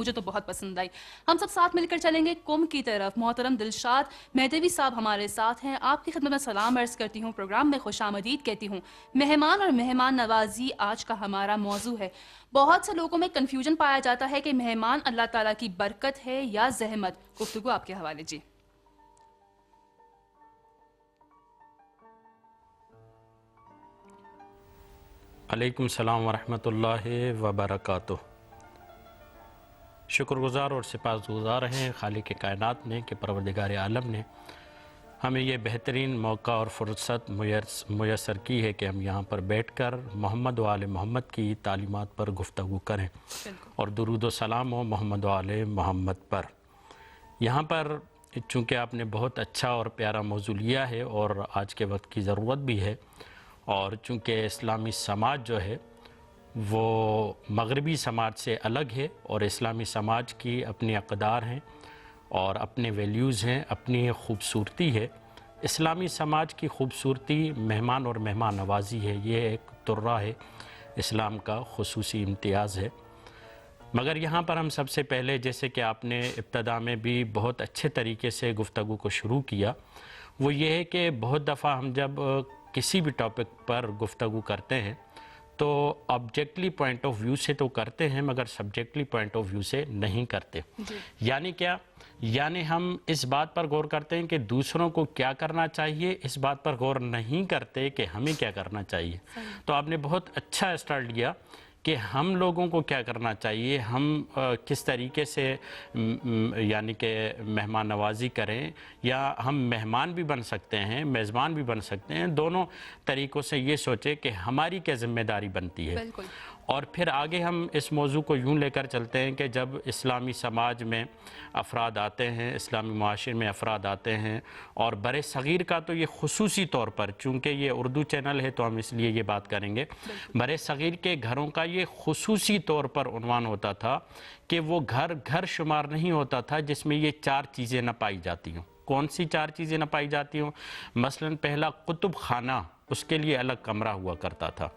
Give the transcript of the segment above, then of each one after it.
مجھے تو بہت پسند آئی. ہم سب ساتھ مل کر چلیں گے کم کی طرف. محترم دلشاد مہدوی صاحب ہمارے ساتھ ہیں. آپ کی خدمت میں سلام عرض کرتی ہوں, پروگرام میں خوش آمدید کہتی ہوں. مہمان اور مہمان نوازی آج کا ہمارا موضوع ہے. بہت سے لوگوں میں کنفیوژن پایا جاتا ہے کہ مہمان اللہ تعالیٰ کی برکت ہے یا زحمت. گفتگو آپ کے حوالے. جی علیکم السلام ورحمۃ اللہ وبرکاتہ. شکر گزار اور سپاسگزار ہیں خالق کائنات نے کہ پروردگار عالم نے ہمیں یہ بہترین موقع اور فرصت میسر کی ہے کہ ہم یہاں پر بیٹھ کر محمد و آل محمد کی تعلیمات پر گفتگو کریں اور درود و سلام ہو محمد و آل محمد پر. یہاں پر چونکہ آپ نے بہت اچھا اور پیارا موضوع لیا ہے اور آج کے وقت کی ضرورت بھی ہے, اور چونکہ اسلامی سماج جو ہے وہ مغربی سماج سے الگ ہے اور اسلامی سماج کی اپنی اقدار ہیں اور اپنے ویلیوز ہیں, اپنی خوبصورتی ہے. اسلامی سماج کی خوبصورتی مہمان اور مہمان نوازی ہے. یہ ایک ترہ ہے, اسلام کا خصوصی امتیاز ہے. مگر یہاں پر ہم سب سے پہلے, جیسے کہ آپ نے ابتدا میں بھی بہت اچھے طریقے سے گفتگو کو شروع کیا, وہ یہ ہے کہ بہت دفعہ ہم جب کسی بھی ٹاپک پر گفتگو کرتے ہیں تو آبجیکٹلی پوائنٹ آف ویو سے تو کرتے ہیں مگر سبجیکٹلی پوائنٹ آف ویو سے نہیں کرتے. یعنی کیا؟ یعنی ہم اس بات پر غور کرتے ہیں کہ دوسروں کو کیا کرنا چاہیے, اس بات پر غور نہیں کرتے کہ ہمیں کیا کرنا چاہیے. تو آپ نے بہت اچھا اسٹارٹ لیا کہ ہم لوگوں کو کیا کرنا چاہیے, ہم کس طریقے سے یعنی کہ مہمان نوازی کریں, یا ہم مہمان بھی بن سکتے ہیں, میزبان بھی بن سکتے ہیں. دونوں طریقوں سے یہ سوچیں کہ ہماری کیا ذمہ داری بنتی ہے. اور پھر آگے ہم اس موضوع کو یوں لے کر چلتے ہیں کہ جب اسلامی سماج میں افراد آتے ہیں, اسلامی معاشرے میں افراد آتے ہیں, اور برِ صغیر کا تو یہ خصوصی طور پر, چونکہ یہ اردو چینل ہے تو ہم اس لیے یہ بات کریں گے, برِ صغیر کے گھروں کا یہ خصوصی طور پر عنوان ہوتا تھا کہ وہ گھر شمار نہیں ہوتا تھا جس میں یہ چار چیزیں نہ پائی جاتی ہوں. کون سی چار چیزیں نہ پائی جاتی ہوں؟ مثلاً پہلا, کتب خانہ, اس کے لیے الگ کمرہ ہوا کرتا تھا.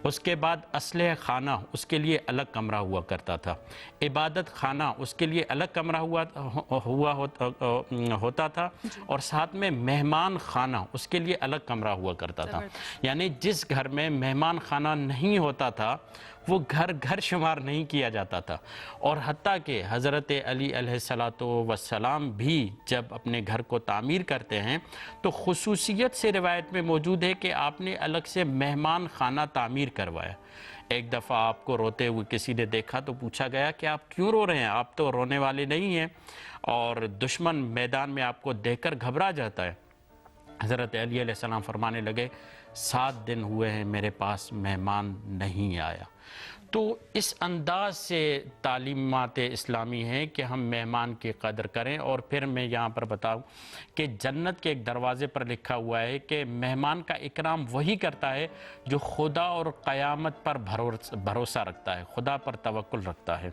اس کے بعد اسلحہ خانہ, اس کے لیے الگ کمرہ ہوا کرتا تھا. عبادت خانہ, اس کے لیے الگ کمرہ ہوتا تھا. اور ساتھ میں مہمان خانہ, اس کے لیے الگ کمرہ ہوا کرتا تھا. یعنی جس گھر میں مہمان خانہ نہیں ہوتا تھا وہ گھر شمار نہیں کیا جاتا تھا. اور حتیٰ کہ حضرت علی علیہ السلام بھی جب اپنے گھر کو تعمیر کرتے ہیں تو خصوصیت سے روایت میں موجود ہے کہ آپ نے الگ سے مہمان خانہ تعمیر کروایا. ایک دفعہ آپ کو روتے ہوئے کسی نے دیکھا تو پوچھا گیا کہ آپ کیوں رو رہے ہیں, آپ تو رونے والے نہیں ہیں, اور دشمن میدان میں آپ کو دیکھ کر گھبرا جاتا ہے. حضرت علی علیہ السلام فرمانے لگے, 7 دن ہوئے ہیں میرے پاس مہمان نہیں آیا. تو اس انداز سے تعلیمات اسلامی ہیں کہ ہم مہمان کی قدر کریں. اور پھر میں یہاں پر بتاؤں کہ جنت کے ایک دروازے پر لکھا ہوا ہے کہ مہمان کا اکرام وہی کرتا ہے جو خدا اور قیامت پر بھروسہ رکھتا ہے, خدا پر توکل رکھتا ہے.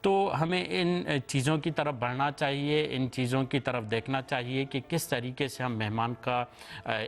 تو ہمیں ان چیزوں کی طرف بڑھنا چاہیے, ان چیزوں کی طرف دیکھنا چاہیے کہ کس طریقے سے ہم مہمان کا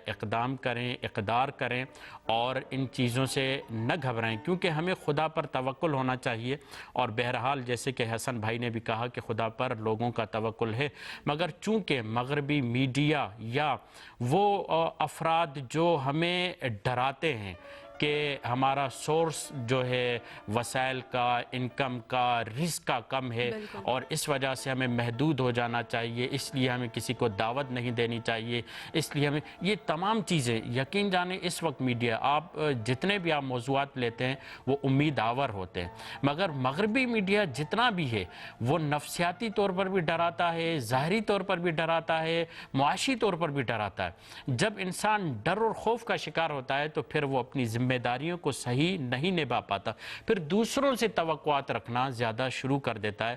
اقدام کریں, اقدار کریں, اور ان چیزوں سے نہ گھبرائیں, کیونکہ ہمیں خدا پر توکل ہونا چاہیے. اور بہرحال جیسے کہ حسن بھائی نے بھی کہا کہ خدا پر لوگوں کا توکل ہے, مگر چونکہ مغربی میڈیا یا وہ افراد جو ہمیں ڈراتے ہیں کہ ہمارا سورس جو ہے وسائل کا, انکم کا, رزق کا کم ہے, اور اس وجہ سے ہمیں محدود ہو جانا چاہیے, اس لیے ہمیں کسی کو دعوت نہیں دینی چاہیے, اس لیے ہمیں یہ تمام چیزیں, یقین جانیں اس وقت میڈیا, آپ جتنے بھی آپ موضوعات لیتے ہیں وہ امید آور ہوتے ہیں, مگر مغربی میڈیا جتنا بھی ہے وہ نفسیاتی طور پر بھی ڈراتا ہے, ظاہری طور پر بھی ڈراتا ہے, معاشی طور پر بھی ڈراتا ہے. جب انسان ڈر اور خوف کا شکار ہوتا ہے تو پھر وہ اپنی ذمہ داریوں کو صحیح نہیں نبھا پاتا, پھر دوسروں سے توقعات رکھنا زیادہ شروع کر دیتا ہے.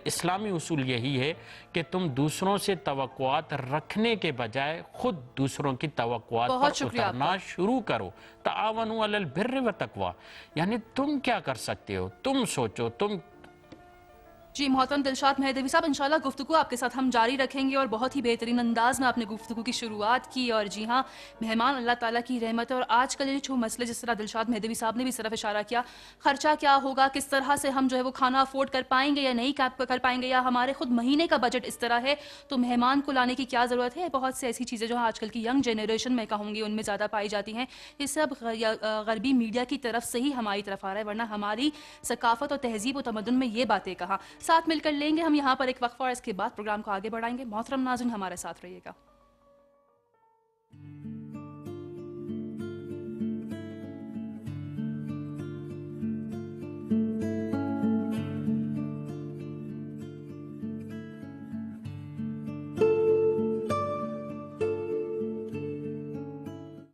اسلامی اصول یہی ہے کہ تم دوسروں سے توقعات رکھنے کے بجائے خود دوسروں کی توقعات پر اترنا شروع کرو. تعاونوا علی البر والتقوی, یعنی تم کیا کر سکتے ہو, تم سوچو, تم جی محترم دلشاد مہدوی صاحب، انشاءاللہ گفتگو آپ کے ساتھ ہم جاری رکھیں گے اور بہت ہی بہترین انداز میں آپ نے گفتگو کی شروعات کی. اور جی ہاں، مہمان اللہ تعالیٰ کی رحمت ہے. اور آج کل یہ جو مسئلے جس طرح دلشاد مہدوی صاحب نے بھی صرف اشارہ کیا، خرچہ کیا ہوگا، کس طرح سے ہم جو ہے وہ کھانا افورڈ کر پائیں گے یا نہیں کر پائیں گے، یا ہمارے خود مہینے کا بجٹ اس طرح ہے تو مہمان کو لانے کی کیا ضرورت ہے. بہت سے ایسی چیزیں جو آج کل کی ینگ جنریشن میں کہوں گی ان میں زیادہ پائی جاتی ہیں. یہ سب غربی میڈیا کی طرف سے ہی ہماری طرف آ رہا ہے، ورنہ ہماری ثقافت اور تہذیب و تمدن میں یہ باتیں کہاں. ساتھ مل کر لیں گے ہم یہاں پر ایک وقفہ اور اس کے بعد پروگرام کو آگے بڑھائیں گے. محترم ناظرین ہمارے ساتھ رہیے گا.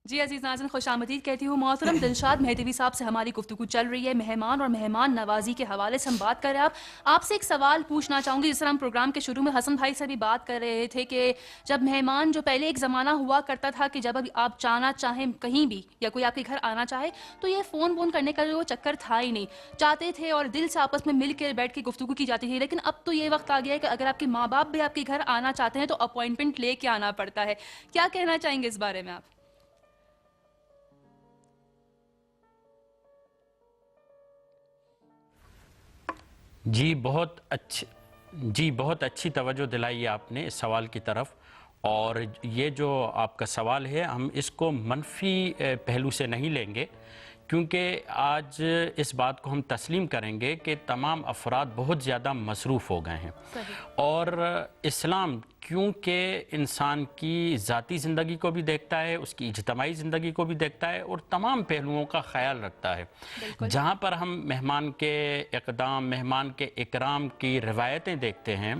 جی عزیز ناظرین، خوش آمدید کہتی ہوں. محترم دلشاد مہدوی صاحب سے ہماری گفتگو چل رہی ہے مہمان اور مہمان نوازی کے حوالے سے ہم بات کر رہے ہیں. آپ سے ایک سوال پوچھنا چاہوں گی. جس طرح ہم پروگرام کے شروع میں حسن بھائی سے بھی بات کر رہے تھے کہ جب مہمان جو پہلے ایک زمانہ ہوا کرتا تھا کہ جب آپ جانا چاہیں کہیں بھی یا کوئی آپ کے گھر آنا چاہے تو یہ فون کرنے کا جو چکر تھا ہی نہیں. چاہتے تھے اور دل سے آپس میں مل کے بیٹھ کے گفتگو کی جاتی تھی. لیکن اب تو یہ وقت آ گیا ہے کہ اگر آپ کے ماں باپ بھی آپ کے گھر آنا چاہتے ہیں تو اپوائنٹمنٹ لے کے آنا پڑتا ہے. کیا کہنا چاہیں گے اس بارے میں آپ؟ جی بہت اچھی توجہ دلائی ہے آپ نے اس سوال کی طرف. اور یہ جو آپ کا سوال ہے ہم اس کو منفی پہلو سے نہیں لیں گے، کیونکہ آج اس بات کو ہم تسلیم کریں گے کہ تمام افراد بہت زیادہ مصروف ہو گئے ہیں. اور اسلام کیونکہ انسان کی ذاتی زندگی کو بھی دیکھتا ہے، اس کی اجتماعی زندگی کو بھی دیکھتا ہے اور تمام پہلوؤں کا خیال رکھتا ہے. جہاں پر ہم مہمان کے اقدام، مہمان کے اکرام کی روایتیں دیکھتے ہیں،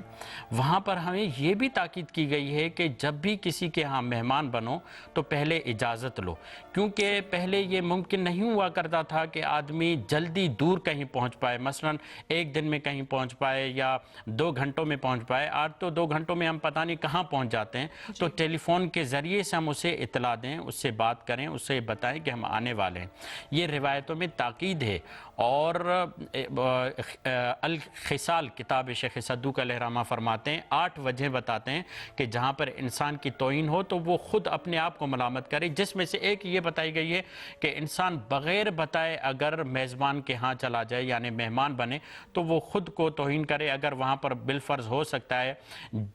وہاں پر ہمیں یہ بھی تاکید کی گئی ہے کہ جب بھی کسی کے ہاں مہمان بنو تو پہلے اجازت لو. کیونکہ پہلے یہ ممکن نہیں ہوا کرتا تھا کہ آدمی جلدی دور کہیں پہنچ پائے، مثلا ایک دن میں کہیں پہنچ پائے یا 2 گھنٹوں میں پہنچ پائے. آج تو 2 گھنٹوں میں ہم پتہ نہیں کہاں پہنچ جاتے ہیں. تو ٹیلی فون کے ذریعے سے ہم اسے اطلاع دیں، اس سے بات کریں، اسے بتائیں کہ ہم آنے والے ہیں. یہ روایتوں میں تاکید ہے. اور الخصال کتاب شیخ صدوق علیہ الرحمہ فرماتے ہیں 8 وجہیں بتاتے ہیں کہ جہاں پر انسان کی توہین ہو تو وہ خود اپنے آپ کو ملامت کرے، جس میں سے ایک یہ بتائی گئی ہے کہ انسان بغیر بتائے اگر میزبان کے ہاں چلا جائے یعنی مہمان بنے تو وہ خود کو توہین کرے. اگر وہاں پر بالفرض ہو سکتا ہے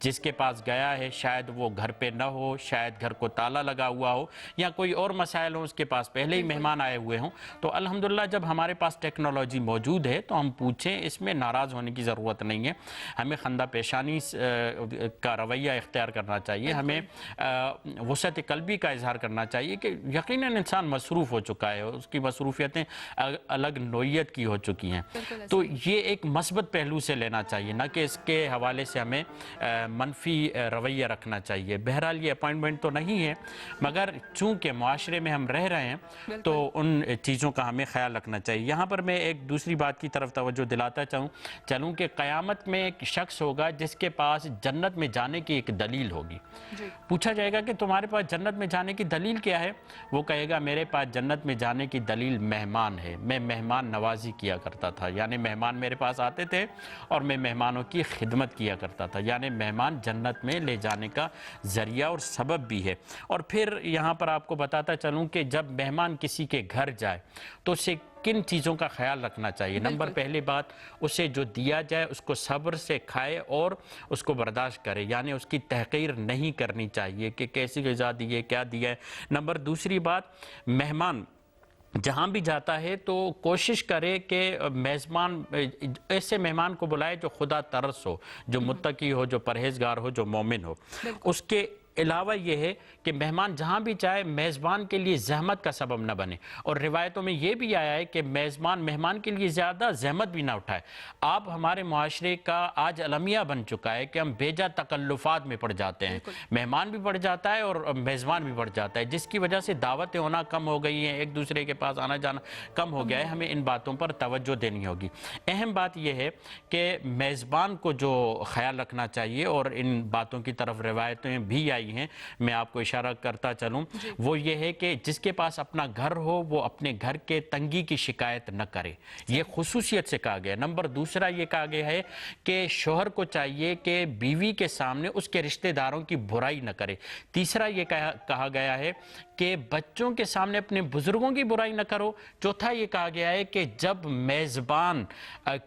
جس کے پاس گیا ہے شاید وہ گھر پہ نہ ہو، شاید گھر کو تالا لگا ہوا ہو یا کوئی اور مسائل ہوں، اس کے پاس پہلے ہی مہمان آئے ہوئے ہوں، تو الحمدللہ جب ہمارے پاس ٹیکنالوجی موجود ہے تو ہم پوچھیں. اس میں ناراض ہونے کی ضرورت نہیں ہے. ہمیں خندہ پیشانی کا رویہ اختیار کرنا چاہیے. ہمیں وسعت قلبی کا اظہار کرنا چاہیے کہ یقیناً انسان مصروف ہو چکا ہے، اس کی مصروفیتیں الگ نوعیت کی ہو چکی ہیں. تو یہ ایک مثبت پہلو سے لینا چاہیے، نہ کہ اس کے حوالے سے ہمیں منفی رویہ رکھنا چاہیے. بہرحال یہ اپوائنٹمنٹ تو نہیں ہے، مگر چونکہ معاشرے میں ہم رہ رہے ہیں تو ان چیزوں کا ہمیں خیال رکھنا چاہیے. یہاں پر میں ایک دوسری بات کی طرف توجہ دلاتا چلوں کہ قیامت میں ایک شخص ہوگا جس کے پاس جنت میں جانے کی ایک دلیل ہوگی. پوچھا جائے گا کہ تمہارے پاس جنت میں جانے کی دلیل کیا ہے؟ وہ کہے گا میرے پاس جنت میں جانے کی دلیل مہمان ہے. میں مہمان نوازی کیا کرتا تھا، یعنی مہمان میرے پاس آتے تھے اور میں مہمانوں کی خدمت کیا کرتا تھا. یعنی مہمان جنت میں لے جانے کا ذریعہ اور سبب بھی ہے. اور پھر یہاں پر آپ کو بتاتا چلوں کہ جب مہمان کسی کے گھر جائے تو اسے کن چیزوں کا خیال رکھنا چاہیے. نمبر پہلی بات، اسے جو دیا جائے اس کو صبر سے کھائے اور اس کو برداشت کرے، یعنی اس کی تحقیر نہیں کرنی چاہیے کہ کیسی غذا دی ہے، کیا دیا ہے. نمبر دوسری بات، مہمان جہاں بھی جاتا ہے تو کوشش کرے کہ میزبان ایسے مہمان کو بلائے جو خدا ترس ہو، جو متقی ہو، جو پرہیزگار ہو، جو مومن ہو. اس کے علاوہ یہ ہے کہ مہمان جہاں بھی چاہے میزبان کے لیے زحمت کا سبب نہ بنے. اور روایتوں میں یہ بھی آیا ہے کہ میزبان مہمان کے لیے زیادہ زحمت بھی نہ اٹھائے. آپ ہمارے معاشرے کا آج المیہ بن چکا ہے کہ ہم بیجا تکلفات میں پڑ جاتے ہیں. مہمان بھی پڑ جاتا ہے اور میزبان بھی پڑ جاتا ہے، جس کی وجہ سے دعوتیں ہونا کم ہو گئی ہیں، ایک دوسرے کے پاس آنا جانا کم ہو گیا ہے. ہمیں ان باتوں پر توجہ دینی ہوگی. اہم بات یہ ہے کہ میزبان کو جو خیال رکھنا چاہیے، اور ان باتوں کی طرف روایتیں بھی آئی آئی ہیں میں آپ کو اشارہ کرتا چلوں وہ یہ ہے کہ جس کے پاس اپنا گھر ہو وہ اپنے گھر کے تنگی کی شکایت نہ کرے، یہ خصوصیت سے کہا گیا۔ نمبر دوسرا یہ کہا گیا ہے کہ شوہر کو چاہیے کہ بیوی کے سامنے اس کے رشتہ داروں کی برائی نہ کرے۔ تیسرا یہ کہا گیا ہے کہ بچوں کے سامنے اپنے بزرگوں کی برائی نہ کرو۔ چوتھا یہ کہا گیا ہے کہ جب میزبان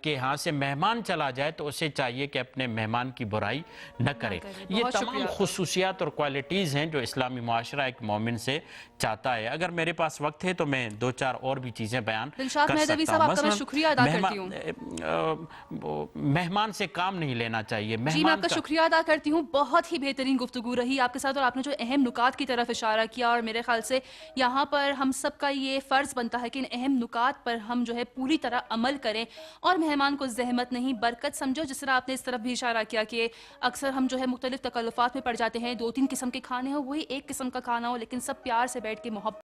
کے ہاں سے مہمان چلا جائے تو اسے چاہیے کہ اپنے مہمان کی برائی نہ کرے۔ یہ تمام خصوصیات اور کوالٹیز ہیں جو اسلامی معاشرہ ایک مومن سے چاہتا ہے۔ اگر میرے پاس وقت ہے تو میں دو چار اور بھی چیزیں بیان دلشاد کر مہدوی سکتا صاحب ہوں۔ آپ کا میں شکریہ ادا کرتی ہوں۔ مہمان سے کام نہیں لینا چاہیے۔ جی میں آپ کا شکریہ ادا کرتی ہوں، بہت ہی بہترین گفتگو رہی آپ کے ساتھ، اور آپ نے جو اہم نکات کی طرف اشارہ کیا، اور میرے خیال سے یہاں پر ہم سب کا یہ فرض بنتا ہے کہ ان اہم نکات پر ہم جو ہے پوری طرح عمل کریں اور مہمان کو زحمت نہیں برکت سمجھو۔ جس طرح آپ نے اس طرف بھی اشارہ کیا کہ اکثر ہم جو ہے مختلف تکلفات میں پڑ جاتے ہیں، 2-3 قسم کے کھانے ہوں وہی ایک قسم کا کھانا ہو لیکن سب پیار سے بیٹھ کے محبت